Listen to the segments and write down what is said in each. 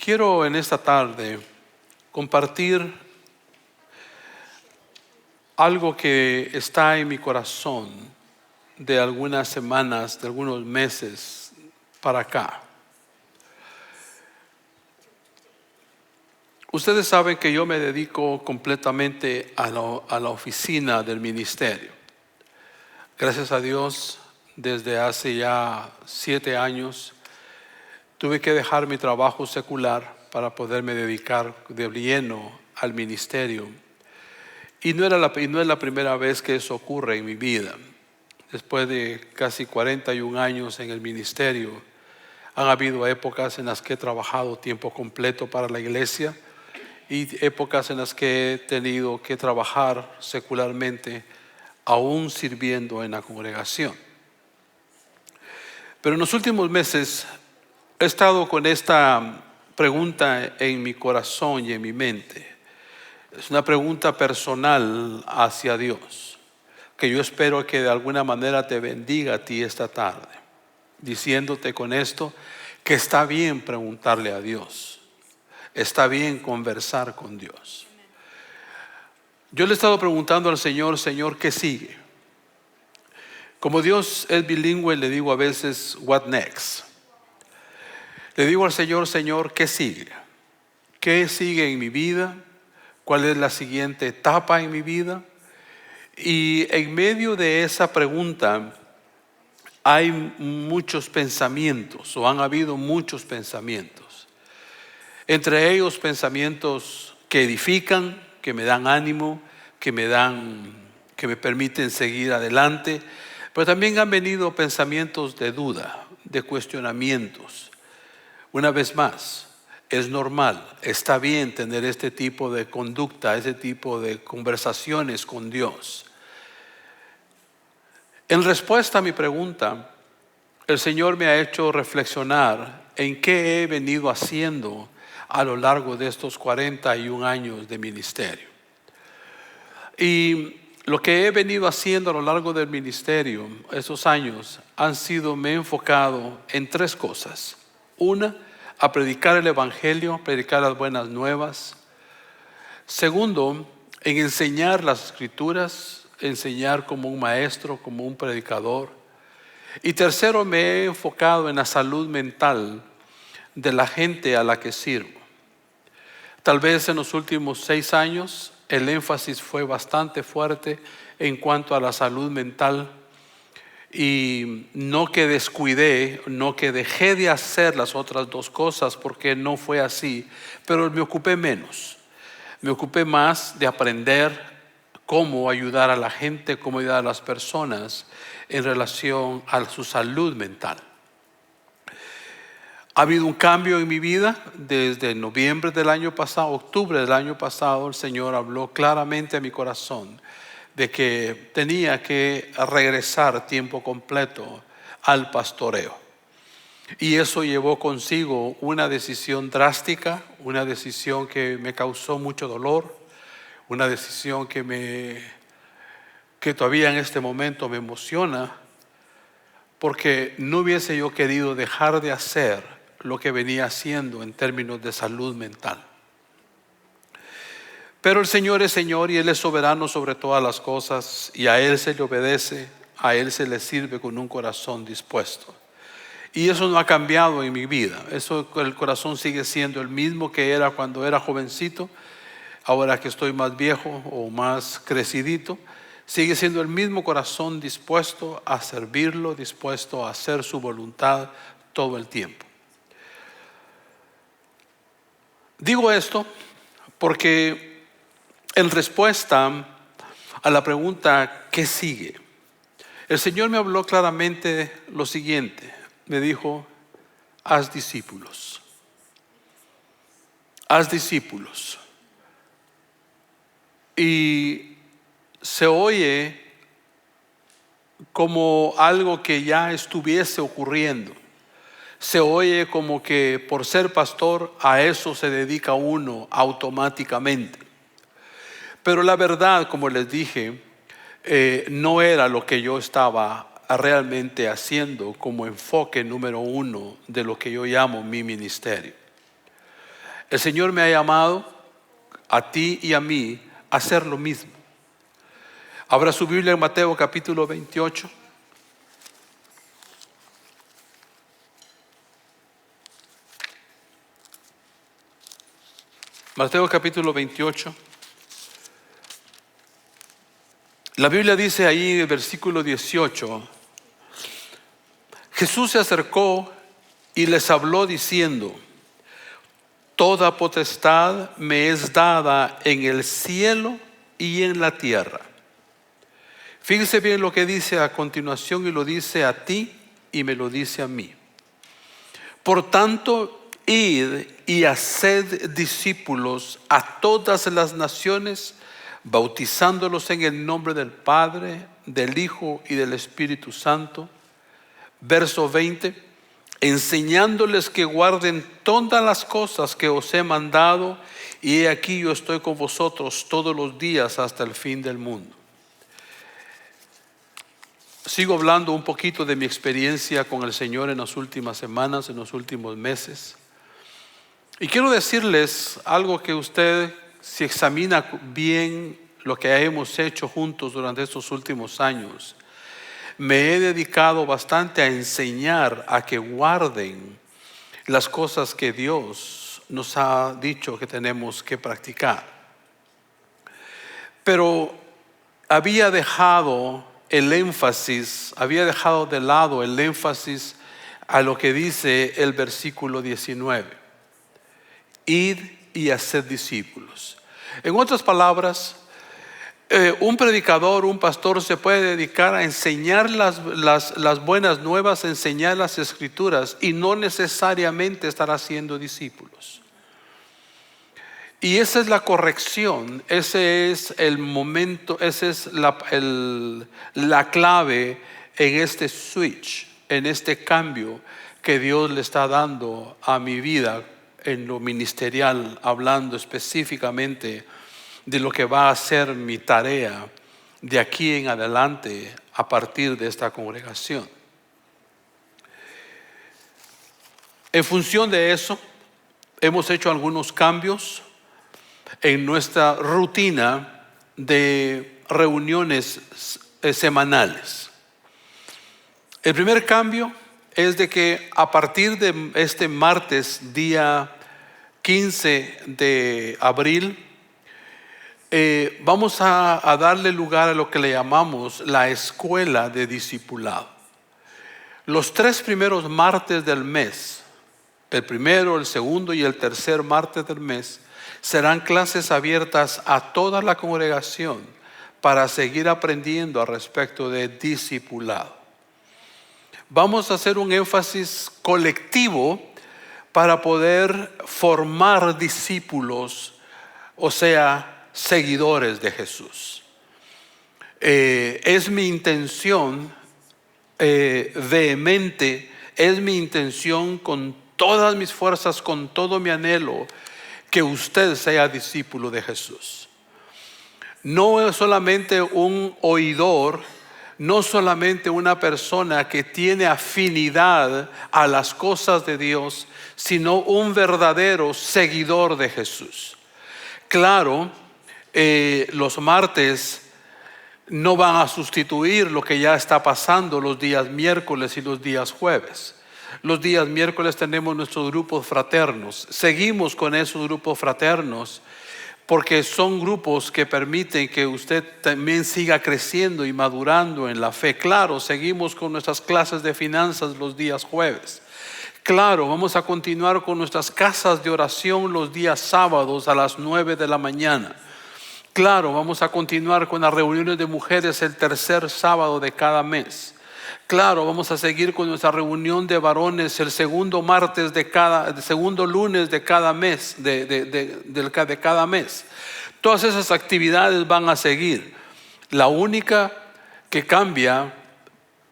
Quiero en esta tarde compartir algo que está en mi corazón de algunas semanas, de algunos meses para acá. Ustedes saben que yo me dedico completamente a la oficina del ministerio. Gracias a Dios, desde hace ya 7 años, tuve que dejar mi trabajo secular para poderme dedicar de lleno al ministerio. Y no es la primera vez que eso ocurre en mi vida. Después de casi 41 años en el ministerio, han habido épocas en las que he trabajado tiempo completo para la iglesia y épocas en las que he tenido que trabajar secularmente, aún sirviendo en la congregación. Pero en los últimos meses he estado con esta pregunta en mi corazón y en mi mente. Es una pregunta personal hacia Dios, que yo espero que de alguna manera te bendiga a ti esta tarde, diciéndote con esto que está bien preguntarle a Dios, está bien conversar con Dios. Yo le he estado preguntando al Señor, Señor, ¿qué sigue? Como Dios es bilingüe, le digo a veces, what next? Le digo al Señor, Señor, ¿qué sigue? ¿Qué sigue en mi vida? ¿Cuál es la siguiente etapa en mi vida? Y en medio de esa pregunta hay muchos pensamientos, o han habido muchos pensamientos. Entre ellos pensamientos que edifican, que me dan ánimo, que me permiten seguir adelante. Pero también han venido pensamientos de duda, de cuestionamientos. Una vez más, es normal, está bien tener este tipo de conducta, este tipo de conversaciones con Dios. En respuesta a mi pregunta, el Señor me ha hecho reflexionar en qué he venido haciendo a lo largo de estos 41 años de ministerio. Y lo que he venido haciendo a lo largo del ministerio, esos años, me he enfocado en 3 cosas. Una, a predicar el evangelio, predicar las buenas nuevas. Segundo, en enseñar las escrituras, enseñar como un maestro, como un predicador. Y tercero, me he enfocado en la salud mental de la gente a la que sirvo. Tal vez en los últimos 6 años el énfasis fue bastante fuerte en cuanto a la salud mental. Y no que descuidé, no que dejé de hacer las otras 2 cosas, porque no fue así, pero me ocupé menos. Me ocupé más de aprender cómo ayudar a la gente, cómo ayudar a las personas en relación a su salud mental. Ha habido un cambio en mi vida desde noviembre del año pasado, octubre del año pasado. El Señor habló claramente a mi corazón de que tenía que regresar tiempo completo al pastoreo. Y eso llevó consigo una decisión drástica, una decisión que me causó mucho dolor, una decisión que todavía en este momento me emociona, porque no hubiese yo querido dejar de hacer lo que venía haciendo en términos de salud mental. Pero el Señor es Señor y Él es soberano sobre todas las cosas, y a Él se le obedece, a Él se le sirve con un corazón dispuesto. Y eso no ha cambiado en mi vida. El corazón sigue siendo el mismo que era cuando era jovencito. Ahora que estoy más viejo o más crecidito, sigue siendo el mismo corazón dispuesto a servirlo, dispuesto a hacer su voluntad todo el tiempo. Digo esto porque en respuesta a la pregunta ¿qué sigue?, el Señor me habló claramente lo siguiente. Me dijo: haz discípulos. Haz discípulos. Y se oye como algo que ya estuviese ocurriendo. Se oye como que por ser pastor a eso se dedica uno automáticamente. Pero la verdad, como les dije, no era lo que yo estaba realmente haciendo como enfoque número 1 de lo que yo llamo mi ministerio. El Señor me ha llamado a ti y a mí a hacer lo mismo. Abra su Biblia en Mateo capítulo 28. Mateo capítulo 28. La Biblia dice ahí en el versículo 18: Jesús se acercó y les habló diciendo: toda potestad me es dada en el cielo y en la tierra. Fíjese bien lo que dice a continuación, y lo dice a ti y me lo dice a mí. Por tanto, id y haced discípulos a todas las naciones, bautizándolos en el nombre del Padre, del Hijo y del Espíritu Santo. Verso 20: enseñándoles que guarden todas las cosas que os he mandado, y he aquí yo estoy con vosotros todos los días hasta el fin del mundo. Sigo hablando un poquito de mi experiencia con el Señor en las últimas semanas, en los últimos meses. Y quiero decirles algo que usted, si examina bien lo que hemos hecho juntos durante estos últimos años, me he dedicado bastante a enseñar a que guarden las cosas que Dios nos ha dicho que tenemos que practicar. Pero había dejado de lado el énfasis a lo que dice el versículo 19. Id y haced discípulos. En otras palabras, un predicador, un pastor se puede dedicar a enseñar las buenas nuevas, a enseñar las escrituras, y no necesariamente estar haciendo discípulos. Y esa es la corrección, ese es el momento, esa es la clave en este switch, en este cambio que Dios le está dando a mi vida en lo ministerial, hablando específicamente de lo que va a ser mi tarea de aquí en adelante a partir de esta congregación. En función de eso, hemos hecho algunos cambios en nuestra rutina de reuniones semanales. El primer cambio es de que a partir de este martes, día 15 de abril, vamos a darle lugar a lo que le llamamos la escuela de discipulado. Los 3 primeros martes del mes, el primero, el segundo y el tercer martes del mes, serán clases abiertas a toda la congregación para seguir aprendiendo al respecto de discipulado. Vamos a hacer un énfasis colectivo para poder formar discípulos, o sea, seguidores de Jesús. Es mi intención vehemente, es mi intención con todas mis fuerzas, con todo mi anhelo, que usted sea discípulo de Jesús. No es solamente un oidor, no solamente una persona que tiene afinidad a las cosas de Dios, sino un verdadero seguidor de Jesús. Claro, los martes no van a sustituir lo que ya está pasando los días miércoles y los días jueves. Los días miércoles tenemos nuestros grupos fraternos. Seguimos con esos grupos fraternos porque son grupos que permiten que usted también siga creciendo y madurando en la fe. Claro, seguimos con nuestras clases de finanzas los días jueves. Claro, vamos a continuar con nuestras casas de oración los días sábados a las 9 de la mañana. Claro, vamos a continuar con las reuniones de mujeres el tercer sábado de cada mes. Claro, vamos a seguir con nuestra reunión de varones el segundo lunes de cada mes, de cada mes. Todas esas actividades van a seguir. La única que cambia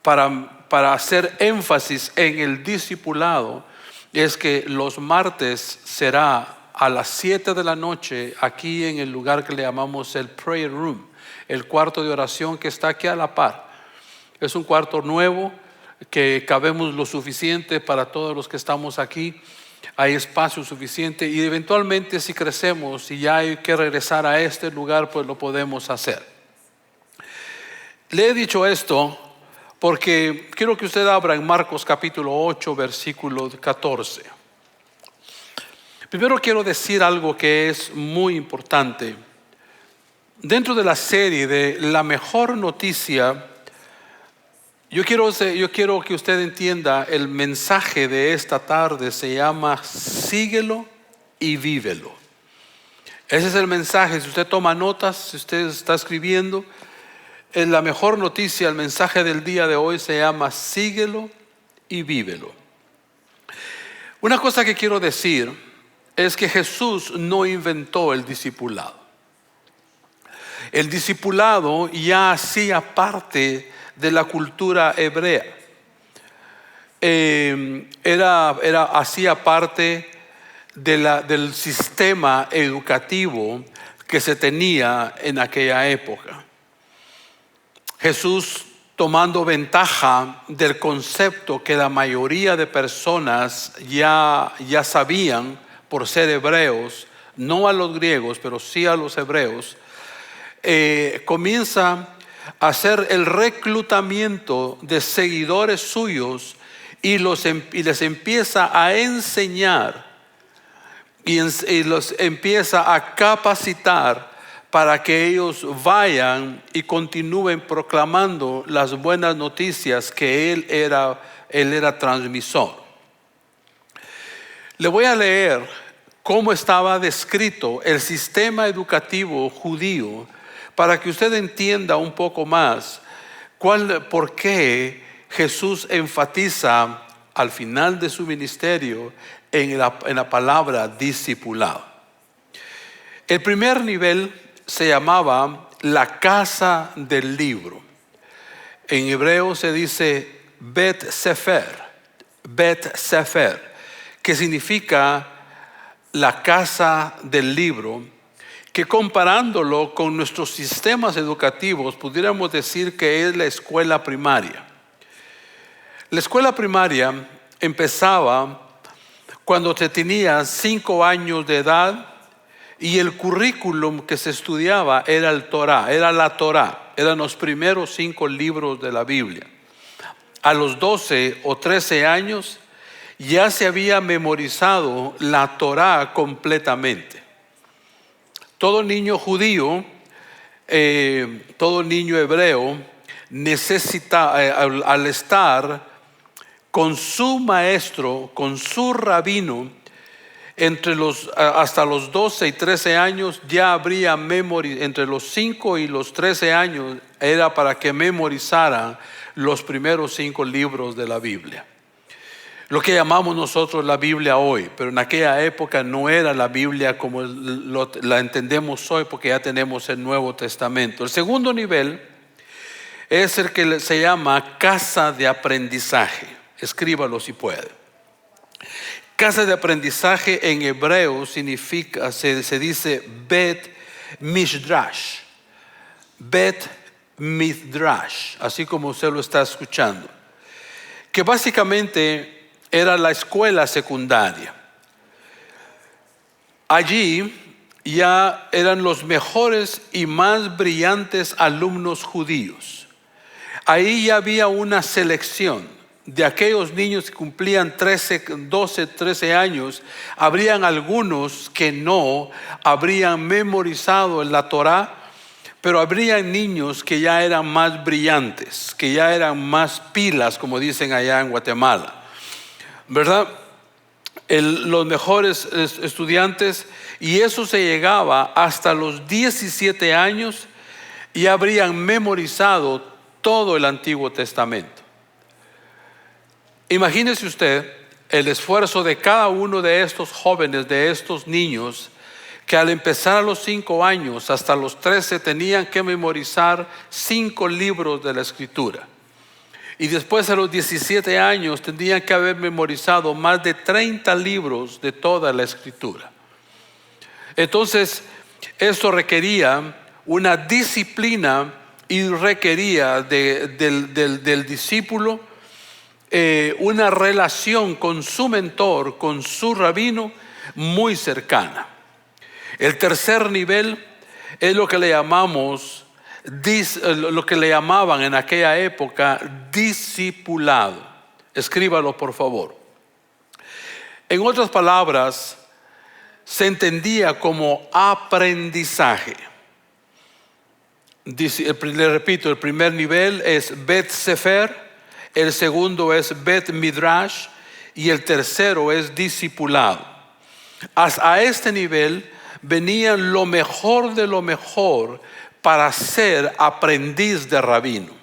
para hacer énfasis en el discipulado es que los martes será a las 7 de la noche aquí en el lugar que le llamamos el prayer room, el cuarto de oración que está aquí a la par. Es un cuarto nuevo que cabemos lo suficiente para todos los que estamos aquí, hay espacio suficiente y eventualmente si crecemos y ya hay que regresar a este lugar, pues lo podemos hacer. Le he dicho esto porque quiero que usted abra en Marcos capítulo 8, versículo 14. Primero quiero decir algo que es muy importante. Dentro de la serie de La Mejor Noticia, yo quiero que usted entienda el mensaje de esta tarde. Se llama síguelo y vívelo. Ese es el mensaje. Si usted toma notas, si usted está escribiendo, en La Mejor Noticia, el mensaje del día de hoy se llama síguelo y vívelo. Una cosa que quiero decir es que Jesús no inventó el discipulado. El discipulado ya hacía parte de la cultura hebrea. Hacía parte del sistema educativo que se tenía en aquella época. Jesús, tomando ventaja del concepto que la mayoría de personas ya sabían por ser hebreos, no a los griegos, pero sí a los hebreos, comienza a hacer el reclutamiento de seguidores suyos y les empieza a enseñar y los empieza a capacitar para que ellos vayan y continúen proclamando las buenas noticias que él era transmisor. Le voy a leer cómo estaba descrito el sistema educativo judío para que usted entienda un poco más por qué Jesús enfatiza al final de su ministerio en la palabra discipulado. El primer nivel se llamaba la casa del libro. En hebreo se dice Bet Sefer, que significa la casa del libro, que comparándolo con nuestros sistemas educativos pudiéramos decir que es la escuela primaria. La escuela primaria empezaba cuando te tenías 5 años de edad y el currículum que se estudiaba era la Torá, eran los primeros 5 libros de la Biblia. A los 12 o 13 años ya se había memorizado la Torá completamente. Todo niño judío, todo niño hebreo necesita, al estar con su maestro, con su rabino, hasta los 12 y 13 años ya habría entre los 5 y los 13 años era para que memorizara los primeros 5 libros de la Biblia. Lo que llamamos nosotros la Biblia hoy, pero en aquella época no era la Biblia como la entendemos hoy, porque ya tenemos el Nuevo Testamento. El segundo nivel es el que se llama casa de aprendizaje. Escríbalo si puede. Casa de aprendizaje en hebreo significa, se dice Bet Midrash. Bet Midrash, así como usted lo está escuchando. Que básicamente era la escuela secundaria. Allí ya eran los mejores y más brillantes alumnos judíos. Ahí ya había una selección de aquellos niños que cumplían 12, 13 años. Habrían algunos que no habrían memorizado la Torá, pero habría niños que ya eran más brillantes, que ya eran más pilas, como dicen allá en Guatemala, ¿verdad? Los mejores estudiantes, y eso se llegaba hasta los 17 años y habrían memorizado todo el Antiguo Testamento. Imagínese usted el esfuerzo de cada uno de estos jóvenes, de estos niños, que al empezar a los 5 años hasta los 13 tenían que memorizar 5 libros de la Escritura. Y después a los 17 años tendrían que haber memorizado más de 30 libros de toda la Escritura. Entonces, esto requería una disciplina y requería del discípulo una relación con su mentor, con su rabino, muy cercana. El tercer nivel es lo que le llamamos, lo que le llamaban en aquella época discipulado. Escríbalo, por favor. En otras palabras, se entendía como aprendizaje. Le repito, el primer nivel es Bet Sefer, el segundo es Bet Midrash y el tercero es discipulado. A este nivel venían lo mejor de lo mejor para ser aprendiz de rabino.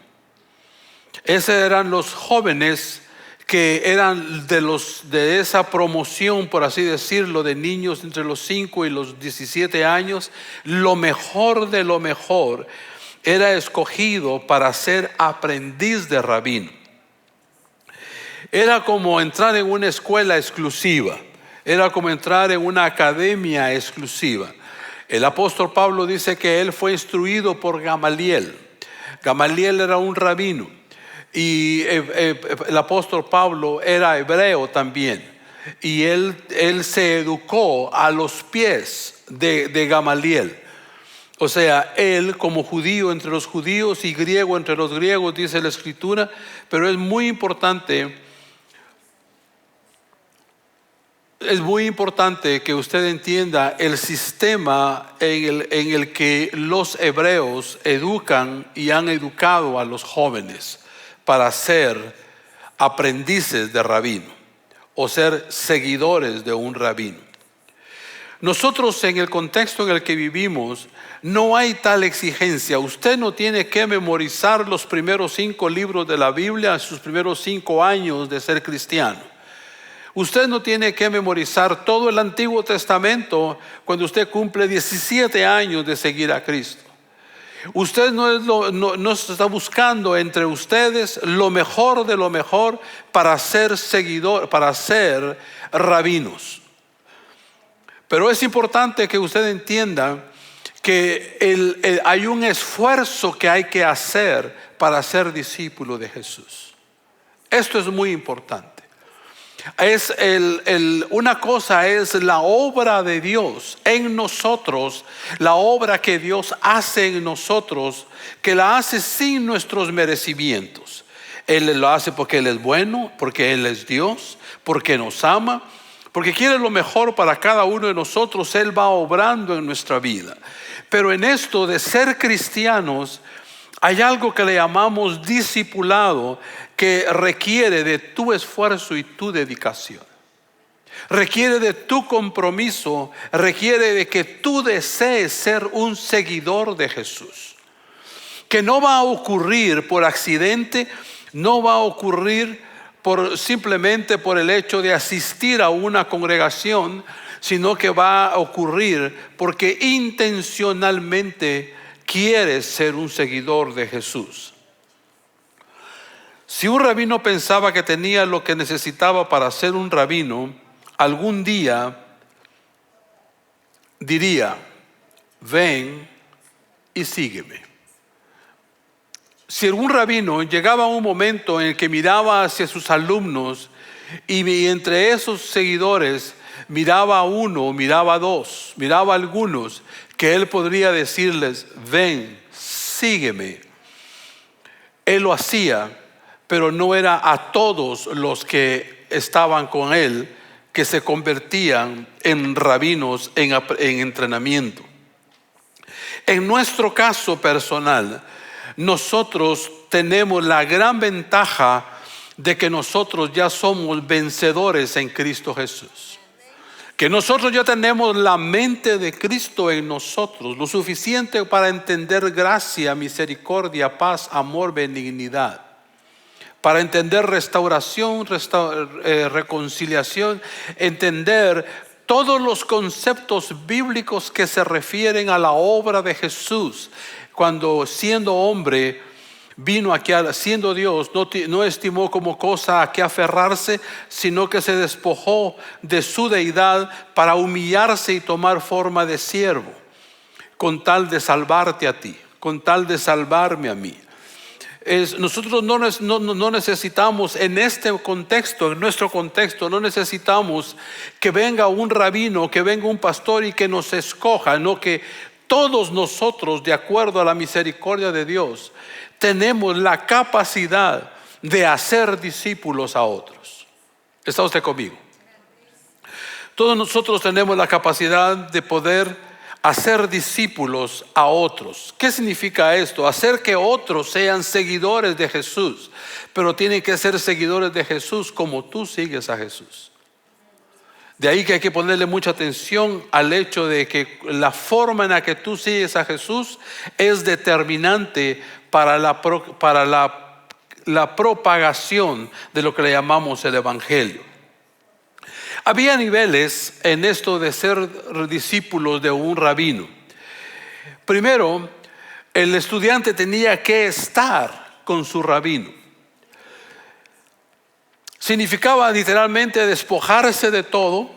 Esos eran los jóvenes que eran de esa promoción, por así decirlo, de niños entre los 5 y los 17 años. Lo mejor de lo mejor era escogido para ser aprendiz de rabino. Era como entrar en una escuela exclusiva. Era como entrar en una academia exclusiva. El apóstol Pablo dice que él fue instruido por Gamaliel. Gamaliel era un rabino. Y el apóstol Pablo era hebreo también. Y él se educó a los pies de Gamaliel. O sea, él como judío entre los judíos y griego entre los griegos, dice la escritura. Pero es muy importante que usted entienda el sistema en el que los hebreos educan y han educado a los jóvenes para ser aprendices de rabino o ser seguidores de un rabino. Nosotros, en el contexto en el que vivimos, no hay tal exigencia. Usted no tiene que memorizar los primeros 5 libros de la Biblia en sus primeros 5 años de ser cristiano. Usted no tiene que memorizar todo el Antiguo Testamento cuando usted cumple 17 años de seguir a Cristo. Usted no está buscando entre ustedes lo mejor de lo mejor para ser seguidor, para ser rabinos. Pero es importante que usted entienda que hay un esfuerzo que hay que hacer para ser discípulo de Jesús. Esto es muy importante. Una cosa es la obra de Dios en nosotros, la obra que Dios hace en nosotros, que la hace sin nuestros merecimientos. Él lo hace porque Él es bueno, porque Él es Dios, porque nos ama, porque quiere lo mejor para cada uno de nosotros. Él va obrando en nuestra vida. Pero en esto de ser cristianos, hay algo que le llamamos discipulado, que requiere de tu esfuerzo y tu dedicación. Requiere de tu compromiso, requiere de que tú desees ser un seguidor de Jesús. Que no va a ocurrir por accidente, no va a ocurrir simplemente por el hecho de asistir a una congregación, sino que va a ocurrir porque intencionalmente quieres ser un seguidor de Jesús. Si un rabino pensaba que tenía lo que necesitaba para ser un rabino, algún día diría: ven y sígueme. Si algún rabino llegaba a un momento en el que miraba hacia sus alumnos y entre esos seguidores miraba a uno, miraba a dos, miraba a algunos, que él podría decirles: ven, sígueme. Él lo hacía, pero no era a todos los que estaban con él que se convertían en rabinos en entrenamiento. En nuestro caso personal, nosotros tenemos la gran ventaja de que nosotros ya somos vencedores en Cristo Jesús. Que nosotros ya tenemos la mente de Cristo en nosotros, lo suficiente para entender gracia, misericordia, paz, amor, benignidad. Para entender restauración, reconciliación, entender todos los conceptos bíblicos que se refieren a la obra de Jesús. Cuando siendo hombre vino aquí, siendo Dios, no estimó como cosa a que aferrarse, sino que se despojó de su deidad para humillarse y tomar forma de siervo, con tal de salvarte a ti, con tal de salvarme a mí. Nosotros no necesitamos en este contexto, en nuestro contexto, no necesitamos que venga un rabino, que venga un pastor y que nos escoja, no, que todos nosotros, de acuerdo a la misericordia de Dios, tenemos la capacidad de hacer discípulos a otros. ¿Está usted conmigo? Todos nosotros tenemos la capacidad de poder hacer discípulos a otros. ¿Qué significa esto? Hacer que otros sean seguidores de Jesús, pero tienen que ser seguidores de Jesús como tú sigues a Jesús. De ahí que hay que ponerle mucha atención al hecho de que la forma en la que tú sigues a Jesús es determinante para la propagación de lo que le llamamos el Evangelio. Había niveles en esto de ser discípulos de un rabino. Primero, el estudiante tenía que estar con su rabino. Significaba literalmente despojarse de todo,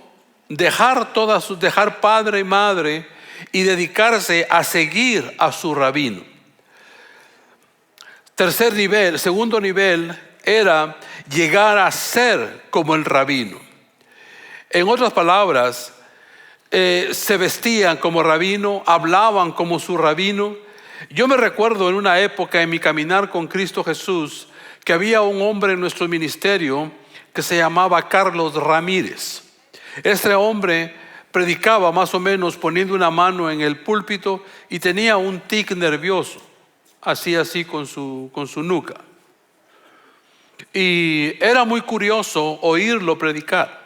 dejar padre y madre y dedicarse a seguir a su rabino. Segundo nivel era llegar a ser como el rabino. En otras palabras, se vestían como rabino, hablaban como su rabino. Yo me recuerdo en una época en mi caminar con Cristo Jesús que había un hombre en nuestro ministerio que se llamaba Carlos Ramírez. Este hombre predicaba más o menos poniendo una mano en el púlpito y tenía un tic nervioso, así con su nuca. Y era muy curioso oírlo predicar.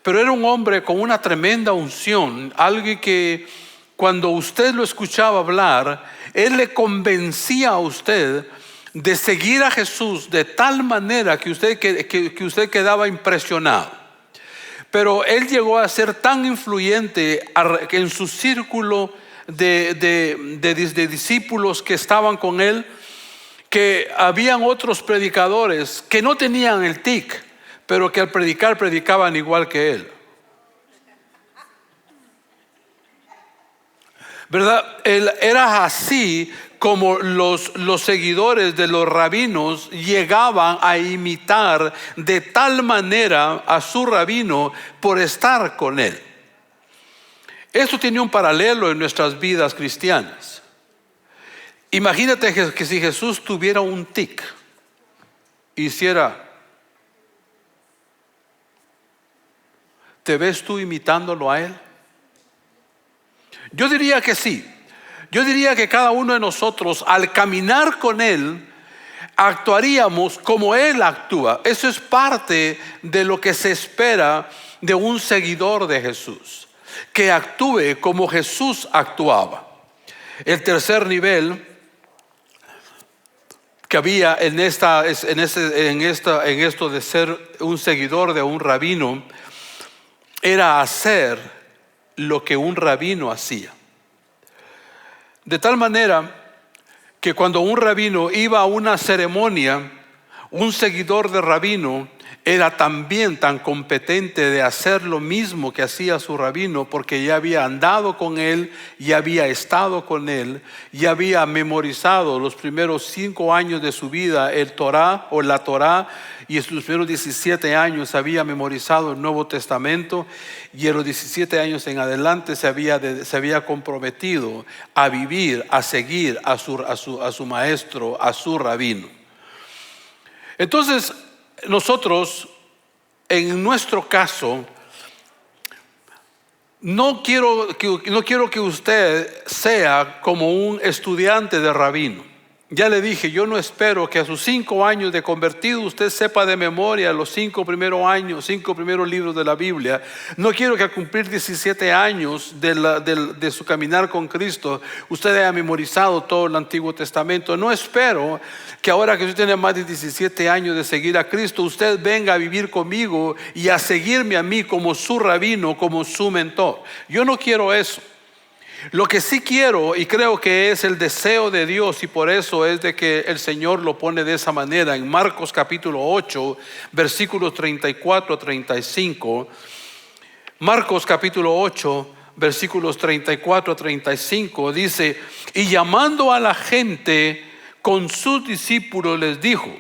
Pero era un hombre con una tremenda unción, alguien que cuando usted lo escuchaba hablar, él le convencía a usted de seguir a Jesús de tal manera que usted quedaba impresionado. Pero él llegó a ser tan influyente en su círculo de discípulos que estaban con él, que habían otros predicadores que no tenían el tic, pero que al predicaban igual que él. ¿Verdad? Él era así como los seguidores de los rabinos llegaban a imitar de tal manera a su rabino por estar con él. Esto tiene un paralelo en nuestras vidas cristianas. Imagínate que si Jesús tuviera un tic, hiciera... ¿Te ves tú imitándolo a él? Yo diría que sí. Yo diría que cada uno de nosotros al caminar con él actuaríamos como él actúa. Eso es parte de lo que se espera de un seguidor de Jesús, que actúe como Jesús actuaba. El tercer nivel que había en esto de ser un seguidor de un rabino era hacer lo que un rabino hacía. De tal manera que cuando un rabino iba a una ceremonia, un seguidor de rabino era también tan competente de hacer lo mismo que hacía su rabino, porque ya había andado con él, ya había estado con él, ya había memorizado los primeros 5 años de su vida el Torá o la Torá, y en sus primeros 17 años había memorizado el Nuevo Testamento, y en los 17 años en adelante se había comprometido a vivir, a seguir a su maestro, a su rabino. Entonces, nosotros, en nuestro caso, no quiero que usted sea como un estudiante de rabino. Ya le dije, yo no espero que a sus 5 años de convertido usted sepa de memoria los 5 primeros libros de la Biblia. No quiero que al cumplir 17 años de su caminar con Cristo usted haya memorizado todo el Antiguo Testamento. No espero que ahora que usted tiene más de 17 años de seguir a Cristo, usted venga a vivir conmigo y a seguirme a mí como su rabino, como su mentor. Yo no quiero eso. Lo que sí quiero, y creo que es el deseo de Dios, y por eso es de que el Señor lo pone de esa manera en Marcos capítulo 8 versículos 34 a 35. Marcos capítulo 8 versículos 34 a 35 dice: y llamando a la gente con sus discípulos les dijo: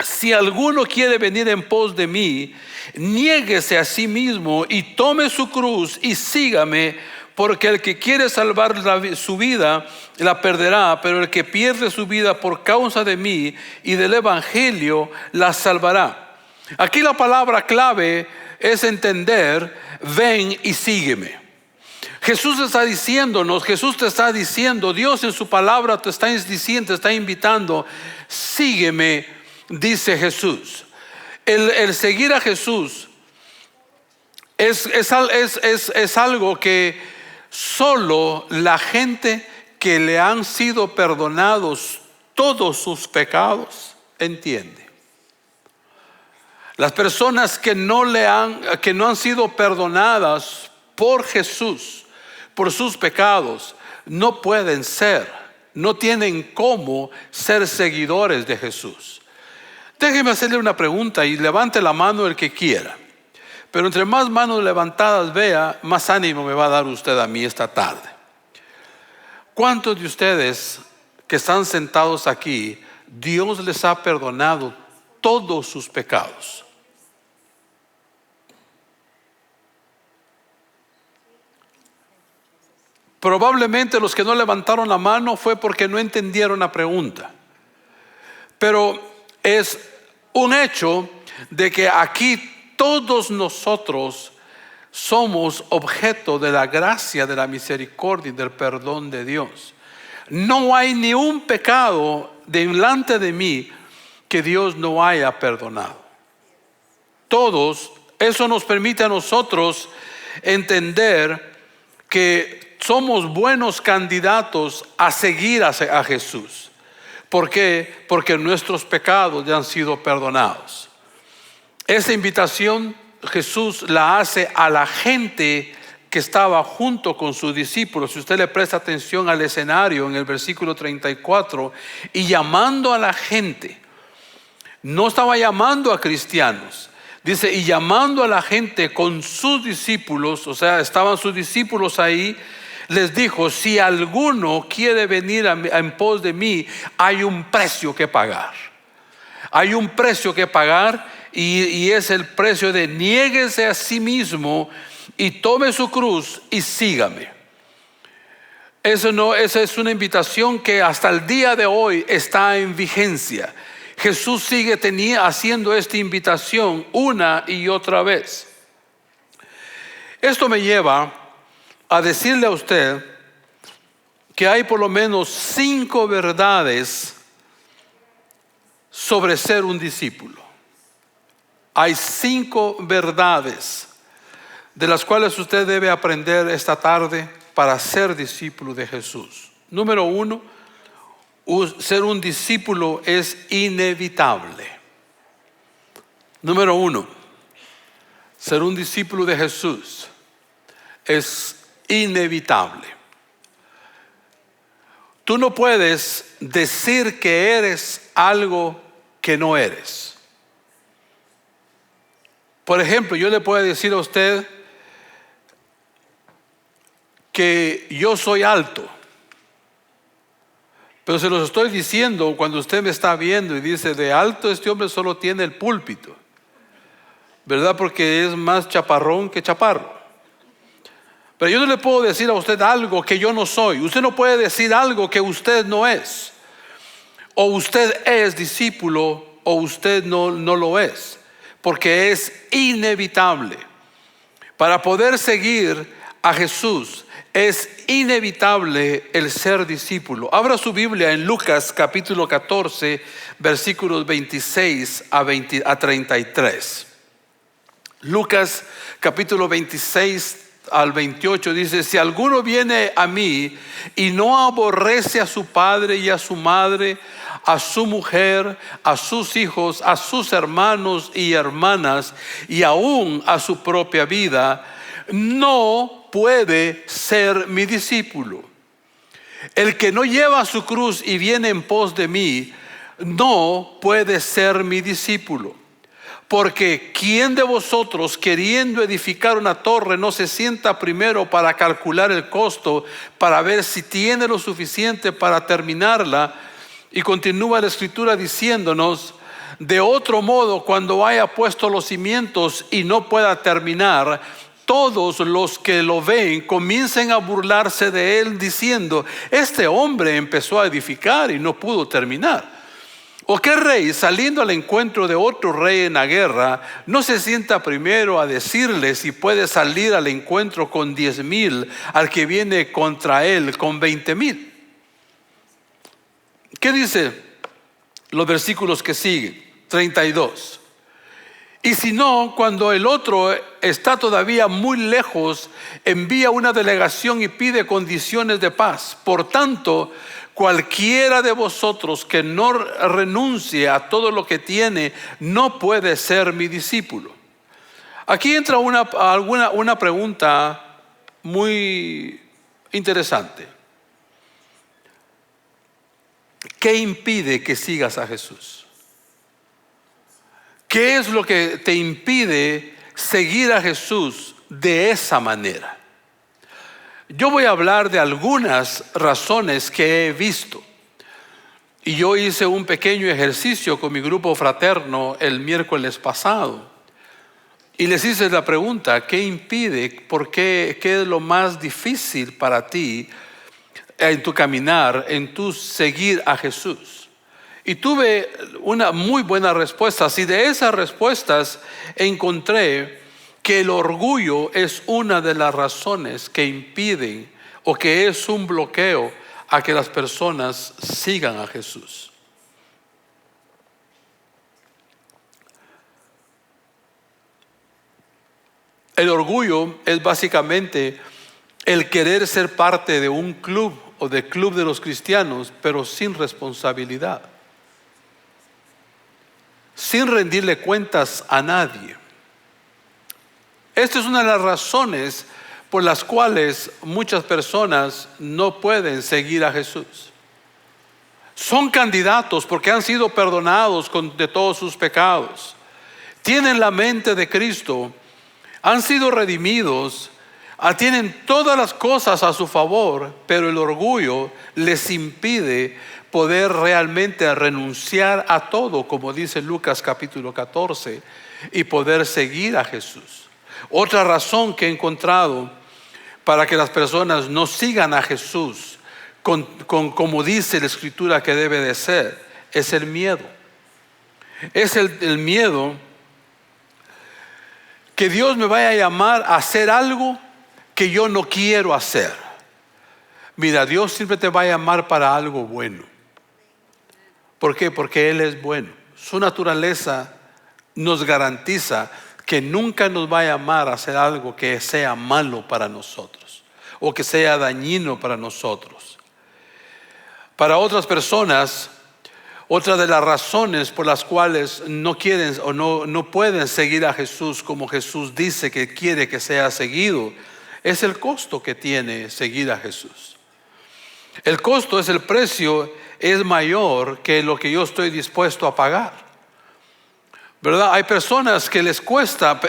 si alguno quiere venir en pos de mí, niéguese a sí mismo y tome su cruz y sígame, porque el que quiere salvar su vida la perderá, pero el que pierde su vida por causa de mí y del evangelio la salvará. Aquí la palabra clave es entender: ven y sígueme. Jesús está diciéndonos, Jesús te está diciendo, Dios en su palabra te está diciendo, te está invitando: sígueme, dice Jesús. El seguir a Jesús es algo que solo la gente que le han sido perdonados todos sus pecados entiende. Las personas que no han sido perdonadas por Jesús, por sus pecados, no pueden no tienen cómo ser seguidores de Jesús. Déjeme hacerle una pregunta y levante la mano el que quiera. Pero entre más manos levantadas vea, más ánimo me va a dar usted a mí esta tarde. ¿Cuántos de ustedes que están sentados aquí, Dios les ha perdonado todos sus pecados? Probablemente los que no levantaron la mano fue porque no entendieron la pregunta. Pero es un hecho de que aquí todos nosotros somos objeto de la gracia, de la misericordia y del perdón de Dios. No hay ni un pecado delante de mí que Dios no haya perdonado. Todos. Eso nos permite a nosotros entender que somos buenos candidatos a seguir a Jesús. ¿Por qué? Porque nuestros pecados ya han sido perdonados. Esa invitación Jesús la hace a la gente que estaba junto con sus discípulos. Si usted le presta atención al escenario en el versículo 34, y llamando a la gente, no estaba llamando a cristianos. Dice, y llamando a la gente con sus discípulos, o sea, estaban sus discípulos ahí, les dijo: si alguno quiere venir en pos de mí, hay un precio que pagar. Hay un precio que pagar, y es el precio de niéguese a sí mismo y tome su cruz y sígame. Esa es una invitación que hasta el día de hoy está en vigencia. Jesús sigue haciendo esta invitación una y otra vez. Esto me lleva a decirle a usted que hay por lo menos 5 verdades sobre ser un discípulo. Hay 5 verdades de las cuales usted debe aprender esta tarde para ser discípulo de Jesús. Número 1, ser un discípulo es inevitable. Número 1, ser un discípulo de Jesús es inevitable. Tú no puedes decir que eres algo que no eres. Por ejemplo, yo le puedo decir a usted que yo soy alto, pero se los estoy diciendo cuando usted me está viendo y dice: de alto este hombre solo tiene el púlpito, ¿verdad? Porque es más chaparrón que chaparro. Pero yo no le puedo decir a usted algo que yo no soy. Usted no puede decir algo que usted no es. O usted es discípulo o usted no lo es, porque es inevitable. Para poder seguir a Jesús es inevitable el ser discípulo. Abra su Biblia en Lucas capítulo 14, versículos 26 a 33. Lucas capítulo 26 al 28 dice: si alguno viene a mí y no aborrece a su padre y a su madre, a su mujer, a sus hijos, a sus hermanos y hermanas, y aún a su propia vida, no puede ser mi discípulo. El que no lleva su cruz y viene en pos de mí, no puede ser mi discípulo. Porque ¿quién de vosotros, queriendo edificar una torre, no se sienta primero para calcular el costo, para ver si tiene lo suficiente para terminarla? Y continúa la escritura diciéndonos: de otro modo, cuando haya puesto los cimientos y no pueda terminar, todos los que lo ven comiencen a burlarse de él, diciendo: este hombre empezó a edificar y no pudo terminar. ¿O qué rey, saliendo al encuentro de otro rey en la guerra, no se sienta primero a decirle si puede salir al encuentro con 10,000 al que viene contra él con 20,000? ¿Qué dice los versículos que siguen? 32. Y si no, cuando el otro está todavía muy lejos, envía una delegación y pide condiciones de paz. Por tanto, cualquiera de vosotros que no renuncie a todo lo que tiene, no puede ser mi discípulo. Aquí entra una pregunta muy interesante. ¿Qué impide que sigas a Jesús? ¿Qué es lo que te impide seguir a Jesús de esa manera? Yo voy a hablar de algunas razones que he visto. Y yo hice un pequeño ejercicio con mi grupo fraterno el miércoles pasado. Y les hice la pregunta: ¿qué impide? ¿Por qué? ¿Qué es lo más difícil para ti en tu caminar, en tu seguir a Jesús? Y tuve una muy buena respuesta. Y de esas respuestas encontré que el orgullo es una de las razones que impiden, o que es un bloqueo a que las personas sigan a Jesús. El orgullo es básicamente el querer ser parte de un club o del club de los cristianos, pero sin responsabilidad, sin rendirle cuentas a nadie. Esta es una de las razones por las cuales muchas personas no pueden seguir a Jesús. Son candidatos porque han sido perdonados de todos sus pecados, tienen la mente de Cristo, han sido redimidos, tienen todas las cosas a su favor, pero el orgullo les impide poder realmente renunciar a todo, como dice Lucas capítulo 14, y poder seguir a Jesús. Otra razón que he encontrado para que las personas no sigan a Jesús como dice la Escritura que debe de ser, es el miedo. Es el miedo que Dios me vaya a llamar a hacer algo que yo no quiero hacer. Mira, Dios siempre te va a llamar para algo bueno. ¿Por qué? Porque Él es bueno. Su naturaleza nos garantiza que nunca nos va a llamar a hacer algo que sea malo para nosotros o que sea dañino para nosotros. Para otras personas, otra de las razones por las cuales no quieren o no pueden seguir a Jesús como Jesús dice que quiere que sea seguido, es el costo que tiene seguir a Jesús. El costo es el precio, es mayor que lo que yo estoy dispuesto a pagar. ¿Verdad? Hay personas que les cuesta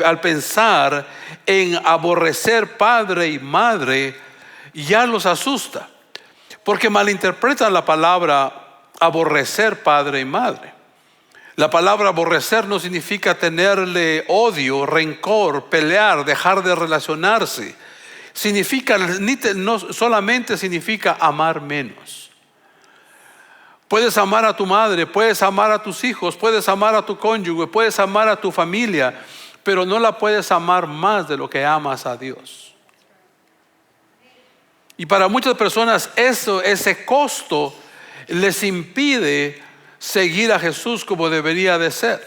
al pensar en aborrecer padre y madre, ya los asusta, porque malinterpretan la palabra aborrecer padre y madre. La palabra aborrecer no significa tenerle odio, rencor, pelear, dejar de relacionarse. No solamente significa amar menos. Puedes amar a tu madre, puedes amar a tus hijos, puedes amar a tu cónyuge, puedes amar a tu familia, pero no la puedes amar más de lo que amas a Dios. Y para muchas personas ese costo les impide seguir a Jesús como debería de ser.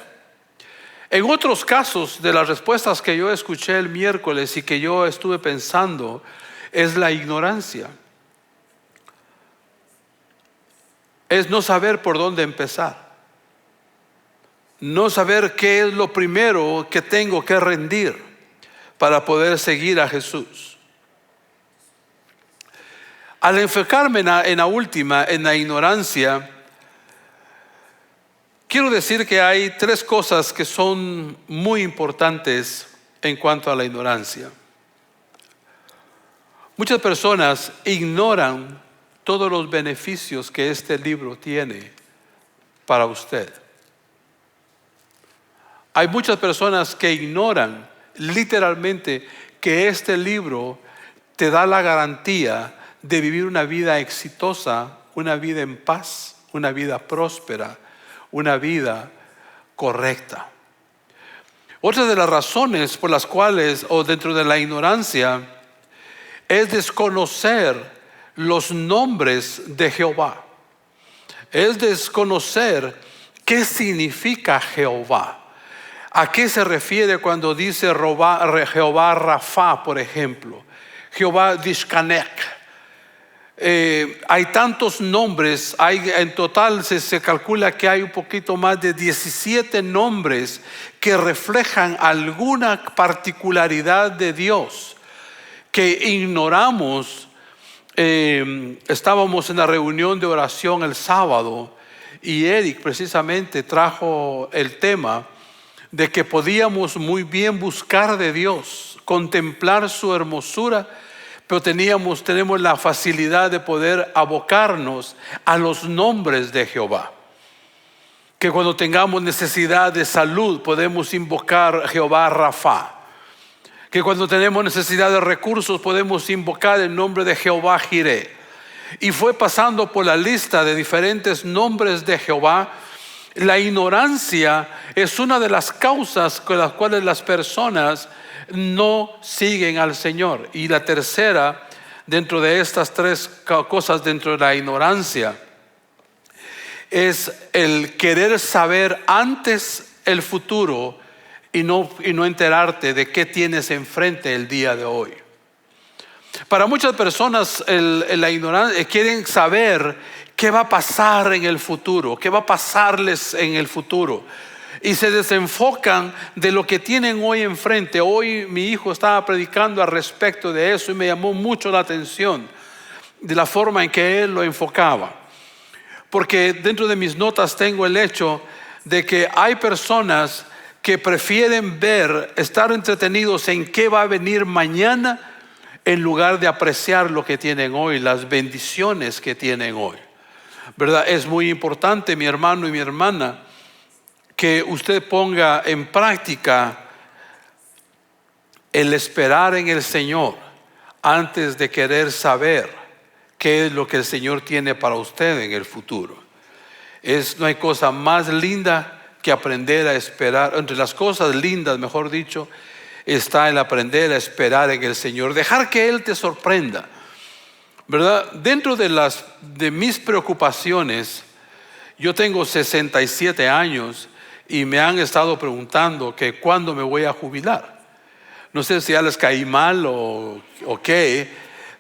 En otros casos, de las respuestas que yo escuché el miércoles y que yo estuve pensando, es la ignorancia. Es no saber por dónde empezar. No saber qué es lo primero que tengo que rendir para poder seguir a Jesús. Al enfocarme en la última, en la ignorancia, quiero decir que hay tres cosas que son muy importantes en cuanto a la ignorancia. Muchas personas ignoran todos los beneficios que este libro tiene para usted. Hay muchas personas que ignoran literalmente que este libro te da la garantía de vivir una vida exitosa, una vida en paz, una vida próspera, una vida correcta. Otra de las razones por las cuales, o dentro de la ignorancia, es desconocer los nombres de Jehová. Es desconocer qué significa Jehová. ¿A qué se refiere cuando dice Jehová Rafa, por ejemplo? Jehová Dishkanek. Hay tantos nombres, en total se calcula que hay un poquito más de 17 nombres que reflejan alguna particularidad de Dios que ignoramos. Estábamos en la reunión de oración el sábado y Eric precisamente trajo el tema de que podíamos muy bien buscar de Dios, contemplar su hermosura, pero tenemos la facilidad de poder abocarnos a los nombres de Jehová. Que cuando tengamos necesidad de salud podemos invocar Jehová Rafa. Que cuando tenemos necesidad de recursos podemos invocar el nombre de Jehová Jireh. Y fue pasando por la lista de diferentes nombres de Jehová. La ignorancia es una de las causas con las cuales las personas no siguen al Señor. Y la tercera, dentro de estas tres cosas, dentro de la ignorancia, es el querer saber antes el futuro y no enterarte de qué tienes enfrente el día de hoy. Para muchas personas la ignorancia quieren saber qué va a pasar en el futuro, qué va a pasarles en el futuro. Y se desenfocan de lo que tienen hoy enfrente. Hoy mi hijo estaba predicando al respecto de eso y me llamó mucho la atención de la forma en que él lo enfocaba. Porque dentro de mis notas tengo el hecho de que hay personas que prefieren estar entretenidos en qué va a venir mañana en lugar de apreciar lo que tienen hoy, las bendiciones que tienen hoy. ¿Verdad? Es muy importante, mi hermano y mi hermana, que usted ponga en práctica el esperar en el Señor antes de querer saber qué es lo que el Señor tiene para usted en el futuro. No hay cosa más linda que aprender a esperar. Entre las cosas lindas, mejor dicho, está el aprender a esperar en el Señor, dejar que Él te sorprenda, ¿verdad? Dentro de mis preocupaciones, yo tengo 67 años y me han estado preguntando que cuándo me voy a jubilar. No sé si ya les caí mal o qué,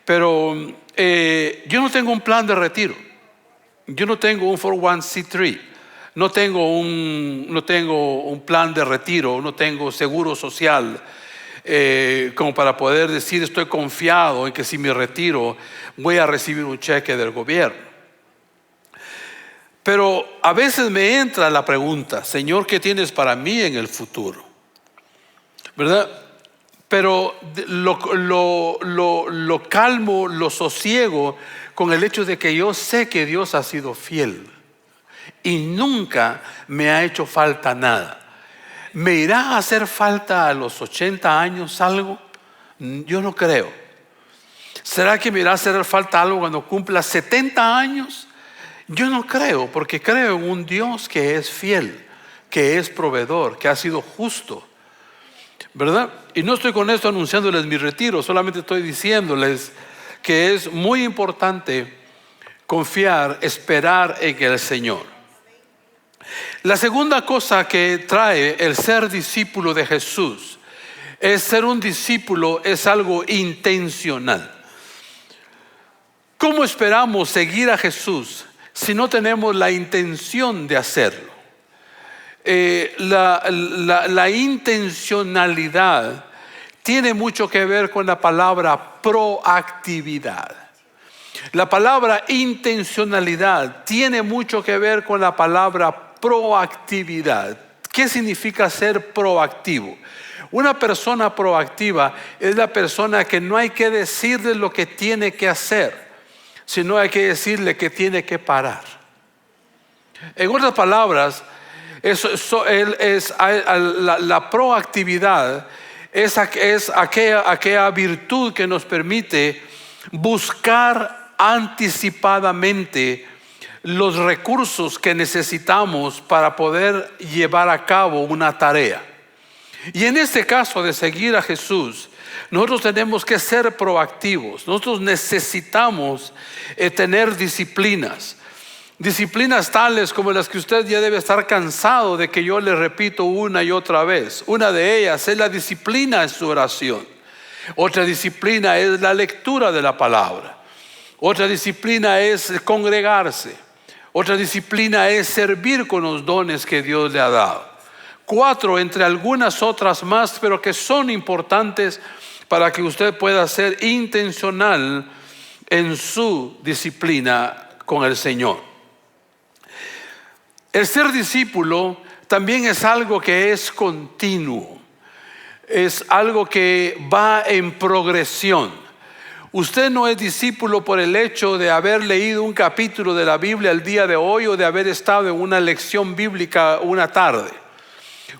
pero yo no tengo un plan de retiro. Yo no tengo un 401c3. No tengo un plan de retiro, no tengo seguro social como para poder decir estoy confiado en que si me retiro voy a recibir un cheque del gobierno. Pero a veces me entra la pregunta, Señor, ¿qué tienes para mí en el futuro? ¿Verdad? Pero lo calmo, lo sosiego con el hecho de que yo sé que Dios ha sido fiel y nunca me ha hecho falta nada. ¿Me irá a hacer falta a los 80 años algo? Yo no creo. ¿Será que me irá a hacer falta algo cuando cumpla 70 años? Yo no creo, porque creo en un Dios que es fiel, que es proveedor, que ha sido justo, ¿verdad? Y no estoy con esto anunciándoles mi retiro, solamente estoy diciéndoles que es muy importante confiar, esperar en el Señor. La segunda cosa que trae el ser discípulo de Jesús es ser un discípulo, es algo intencional. ¿Cómo esperamos seguir a Jesús si no tenemos la intención de hacerlo? La intencionalidad tiene mucho que ver con la palabra proactividad. La palabra intencionalidad tiene mucho que ver con la palabra proactividad. ¿Qué significa ser proactivo? Una persona proactiva es la persona que no hay que decirle lo que tiene que hacer, sino hay que decirle que tiene que parar. En otras palabras, la proactividad es aquella virtud que nos permite buscar anticipadamente los recursos que necesitamos para poder llevar a cabo una tarea. Y en este caso de seguir a Jesús, nosotros tenemos que ser proactivos. Nosotros necesitamos tener disciplinas. Disciplinas tales como las que usted ya debe estar cansado de que yo le repito una y otra vez. Una de ellas es la disciplina en su oración. Otra disciplina es la lectura de la palabra. Otra disciplina es congregarse. Otra disciplina es servir con los dones que Dios le ha dado. 4 entre algunas otras más, pero que son importantes para que usted pueda ser intencional en su disciplina con el Señor. El ser discípulo también es algo que es continuo, es algo que va en progresión. Usted no es discípulo por el hecho de haber leído un capítulo de la Biblia el día de hoy o de haber estado en una lección bíblica una tarde.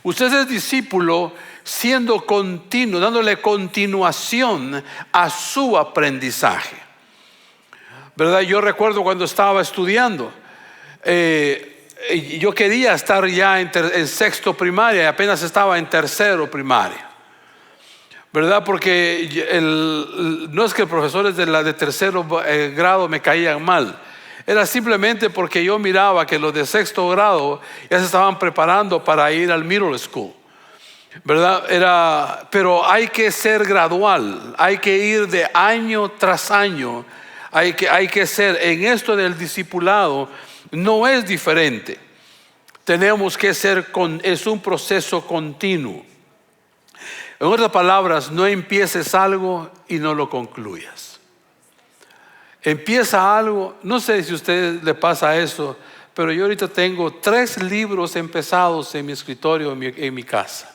Usted es discípulo siendo continuo, dándole continuación a su aprendizaje. ¿Verdad? Yo recuerdo cuando estaba estudiando, yo quería estar ya en sexto primaria y apenas estaba en tercero primaria, ¿verdad? Porque no es que profesores de tercero grado me caían mal, era simplemente porque yo miraba que los de sexto grado ya se estaban preparando para ir al middle school, ¿verdad? Pero hay que ser gradual, hay que ir de año tras año, hay que ser en esto del discipulado. No es diferente. Tenemos que ser, es un proceso continuo. En otras palabras, no empieces algo y no lo concluyas. Empieza algo, no sé si a usted le pasa eso, pero yo ahorita tengo 3 libros empezados en mi escritorio, en mi casa.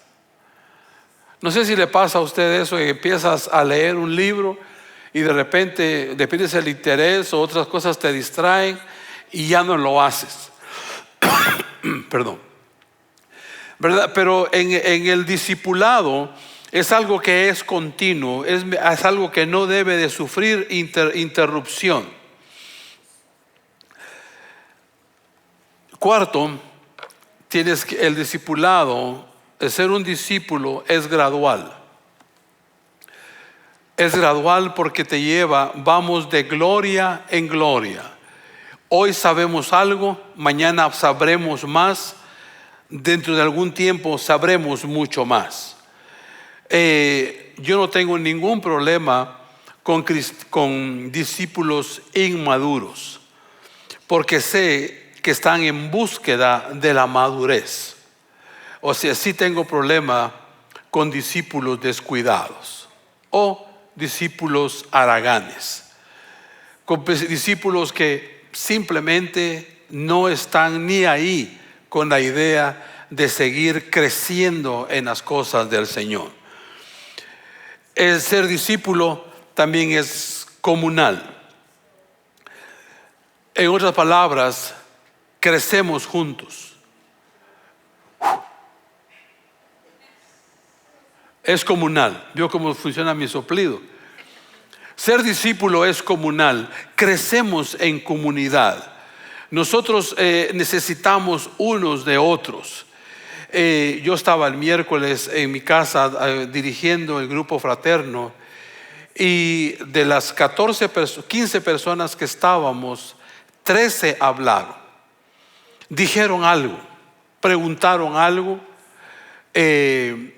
No sé si le pasa a usted eso, que empiezas a leer un libro y de repente le pierdes el interés o otras cosas te distraen y ya no lo haces. Perdón. ¿Verdad? Pero en el discipulado es algo que es continuo, es algo que no debe de sufrir interrupción. 4, el discipulado, el ser un discípulo es gradual. Es gradual porque te lleva, vamos de gloria en gloria. Hoy sabemos algo, mañana sabremos más, dentro de algún tiempo sabremos mucho más. Yo no tengo ningún problema con discípulos inmaduros, porque sé que están en búsqueda de la madurez. O sea, sí tengo problema con discípulos descuidados o discípulos haraganes, con discípulos que simplemente no están ni ahí con la idea de seguir creciendo en las cosas del Señor. El ser discípulo también es comunal. En otras palabras, crecemos juntos. Es comunal. ¿Vio cómo funciona mi soplido? Ser discípulo es comunal. Crecemos en comunidad. Nosotros necesitamos unos de otros. Yo estaba el miércoles en mi casa dirigiendo el grupo fraterno, y de las 15 personas que estábamos, 13 hablaron, dijeron algo, preguntaron algo,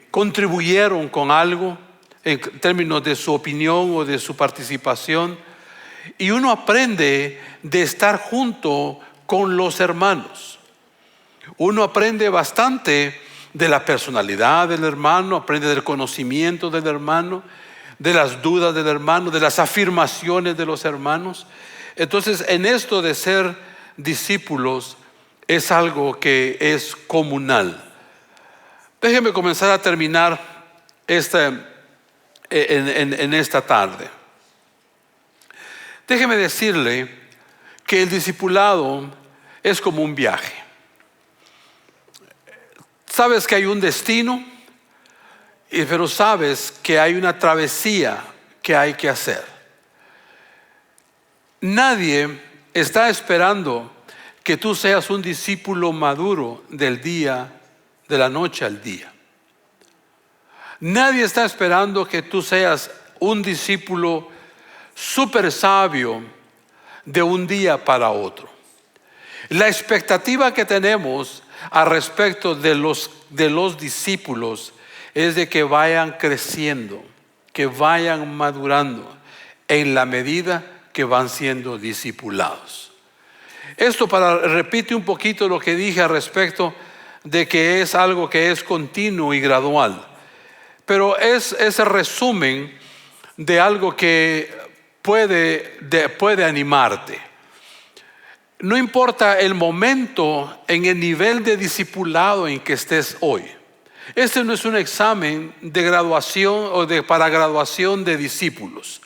contribuyeron con algo en términos de su opinión o de su participación. Y uno aprende de estar junto con los hermanos. Uno aprende bastante de la personalidad del hermano, aprende del conocimiento del hermano, de las dudas del hermano, de las afirmaciones de los hermanos. Entonces, en esto de ser discípulos es algo que es comunal. Déjeme comenzar a terminar en esta tarde. Déjeme decirle que el discipulado es como un viaje. Sabes que hay un destino, pero sabes que hay una travesía que hay que hacer. Nadie está esperando que tú seas un discípulo maduro del día, de la noche al día. Nadie está esperando que tú seas un discípulo súper sabio de un día para otro. La expectativa que tenemos al respecto de los discípulos es de que vayan creciendo, que vayan madurando en la medida que van siendo discipulados. Esto repite un poquito lo que dije al respecto de que es algo que es continuo y gradual. Pero es ese resumen de algo que puede animarte. No importa el momento en el nivel de discipulado en que estés hoy. Este no es un examen de graduación o para graduación de discípulos.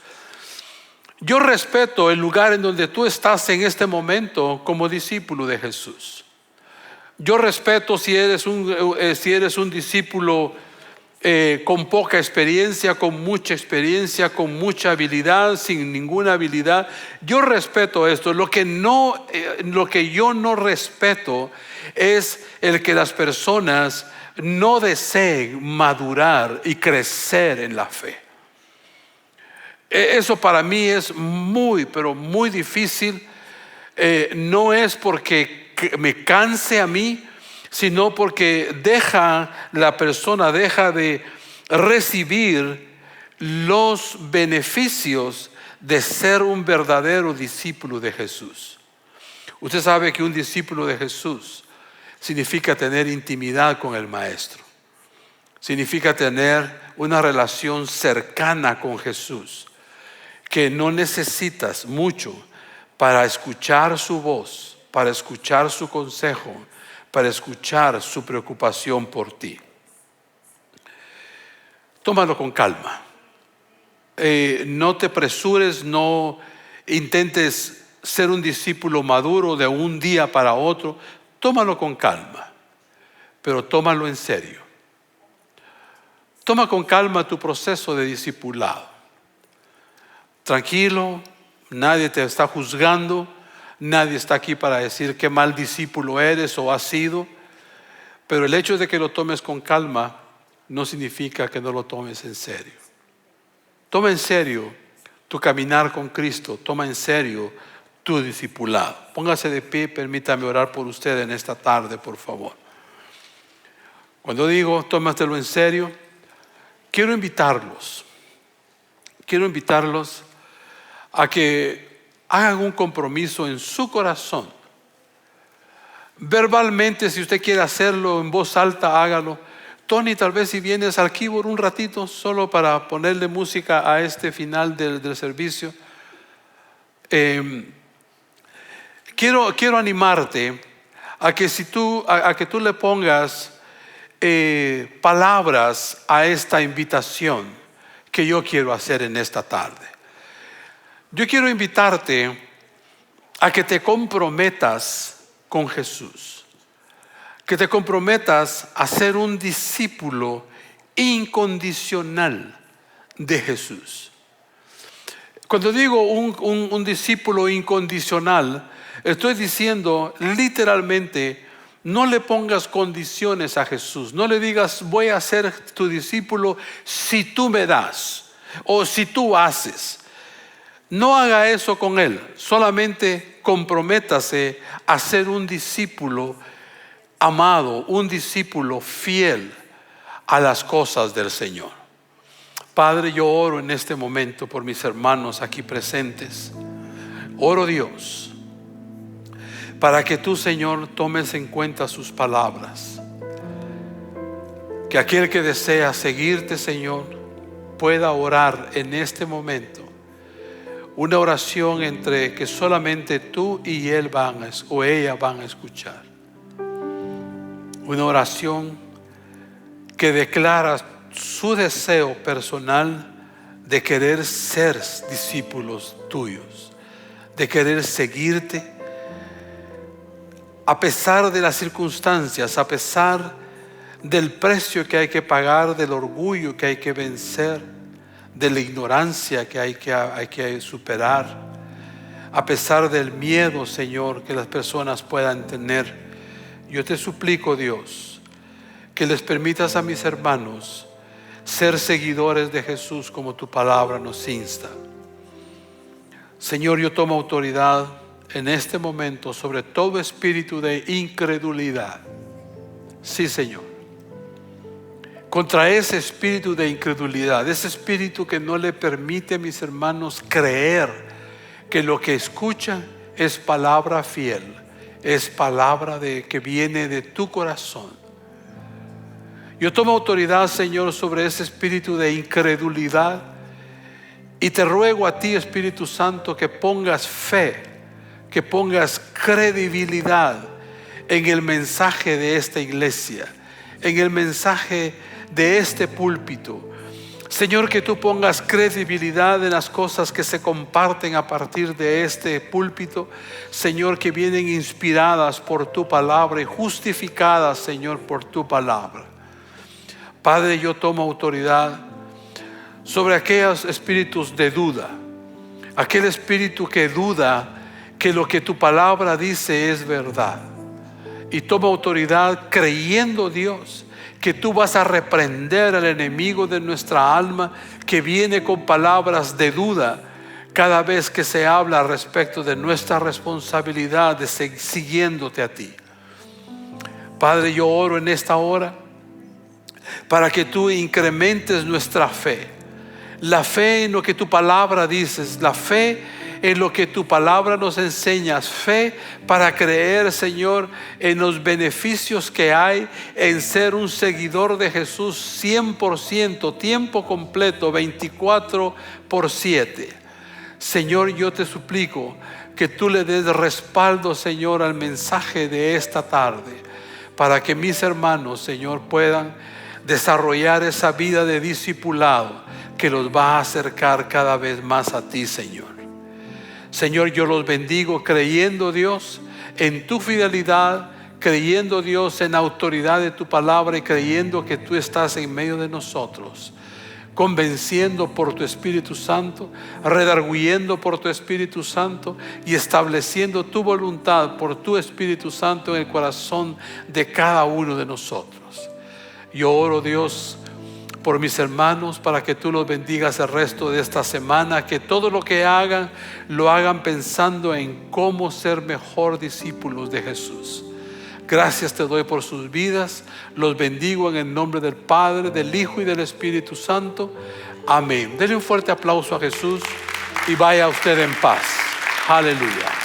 Yo respeto el lugar en donde tú estás en este momento como discípulo de Jesús. Yo respeto si eres un discípulo con poca experiencia, con mucha experiencia, con mucha habilidad, sin ninguna habilidad. Yo respeto esto. Lo que yo no respeto es el que las personas no deseen madurar y crecer en la fe. Eso para mí es muy, pero muy difícil. No es porque me canse a mí, sino porque la persona deja de recibir los beneficios de ser un verdadero discípulo de Jesús. Usted sabe que un discípulo de Jesús significa tener intimidad con el Maestro. Significa tener una relación cercana con Jesús, que no necesitas mucho para escuchar su voz, para escuchar su consejo, para escuchar su preocupación por ti. Tómalo con calma. No te apresures, no intentes ser un discípulo maduro de un día para otro. Tómalo con calma, pero tómalo en serio. Toma con calma tu proceso de discipulado. Tranquilo, nadie te está juzgando. Nadie está aquí para decir qué mal discípulo eres o has sido. Pero el hecho de que lo tomes con calma no significa que no lo tomes en serio. Toma en serio tu caminar con Cristo. Toma en serio tu discipulado. Póngase de pie, permítame orar por usted en esta tarde, por favor. Cuando digo tómatelo en serio, quiero invitarlos a que hagan un compromiso en su corazón. Verbalmente, si usted quiere hacerlo en voz alta, hágalo. Tony, tal vez si vienes al keyboard un ratito, solo para ponerle música a este final del servicio. Quiero animarte a que que tú le pongas palabras a esta invitación que yo quiero hacer en esta tarde. Yo quiero invitarte a que te comprometas con Jesús, que te comprometas a ser un discípulo incondicional de Jesús. Cuando digo un discípulo incondicional, estoy diciendo literalmente, no le pongas condiciones a Jesús. No le digas, voy a ser tu discípulo si tú me das o si tú haces. No haga eso con Él. Solamente comprométase a ser un discípulo amado, un discípulo fiel a las cosas del Señor. Padre, yo oro en este momento por mis hermanos aquí presentes. Oro, Dios, para que tú, Señor, tomes en cuenta sus palabras. Que aquel que desea seguirte, Señor, pueda orar en este momento. Una oración entre que solamente tú y él o ella van a escuchar. Una oración que declara su deseo personal de querer ser discípulos tuyos, de querer seguirte, a pesar de las circunstancias, a pesar del precio que hay que pagar, del orgullo que hay que vencer, de la ignorancia que hay que superar, a pesar del miedo, Señor, que las personas puedan tener. Yo te suplico, Dios, que les permitas a mis hermanos ser seguidores de Jesús como tu palabra nos insta. Señor, yo tomo autoridad en este momento sobre todo espíritu de incredulidad. Sí, Señor. Contra ese espíritu de incredulidad, ese espíritu que no le permite a mis hermanos creer que lo que escuchan es palabra fiel, es palabra que viene de tu corazón. Yo tomo autoridad, Señor, sobre ese espíritu de incredulidad y te ruego a ti, Espíritu Santo, que pongas fe, que pongas credibilidad en el mensaje de esta iglesia, en el mensaje de este púlpito. Señor, que tú pongas credibilidad en las cosas que se comparten a partir de este púlpito, Señor, que vienen inspiradas por tu palabra y justificadas, Señor, por tu palabra. Padre, yo tomo autoridad sobre aquellos espíritus de duda, aquel espíritu que duda que lo que tu palabra dice es verdad. Y tomo autoridad creyendo, Dios, que tú vas a reprender al enemigo de nuestra alma que viene con palabras de duda cada vez que se habla respecto de nuestra responsabilidad de seguir siguiéndote a ti. Padre, yo oro en esta hora para que tú incrementes nuestra fe, la fe en lo que tu palabra dices, la fe en lo que tu palabra nos enseñas, fe para creer, Señor, en los beneficios que hay en ser un seguidor de Jesús 100%, tiempo completo, 24/7. Señor, yo te suplico que tú le des respaldo, Señor, al mensaje de esta tarde, para que mis hermanos, Señor, puedan desarrollar esa vida de discipulado que los va a acercar cada vez más a ti, Señor. Señor, yo los bendigo creyendo, Dios, en tu fidelidad, creyendo, Dios, en la autoridad de tu palabra y creyendo que tú estás en medio de nosotros, convenciendo por tu Espíritu Santo, redarguyendo por tu Espíritu Santo y estableciendo tu voluntad por tu Espíritu Santo en el corazón de cada uno de nosotros. Yo oro, Dios, por mis hermanos, para que tú los bendigas el resto de esta semana, que todo lo que hagan, lo hagan pensando en cómo ser mejor discípulos de Jesús. Gracias te doy por sus vidas, los bendigo en el nombre del Padre, del Hijo y del Espíritu Santo. Amén. Denle un fuerte aplauso a Jesús y vaya usted en paz. Aleluya.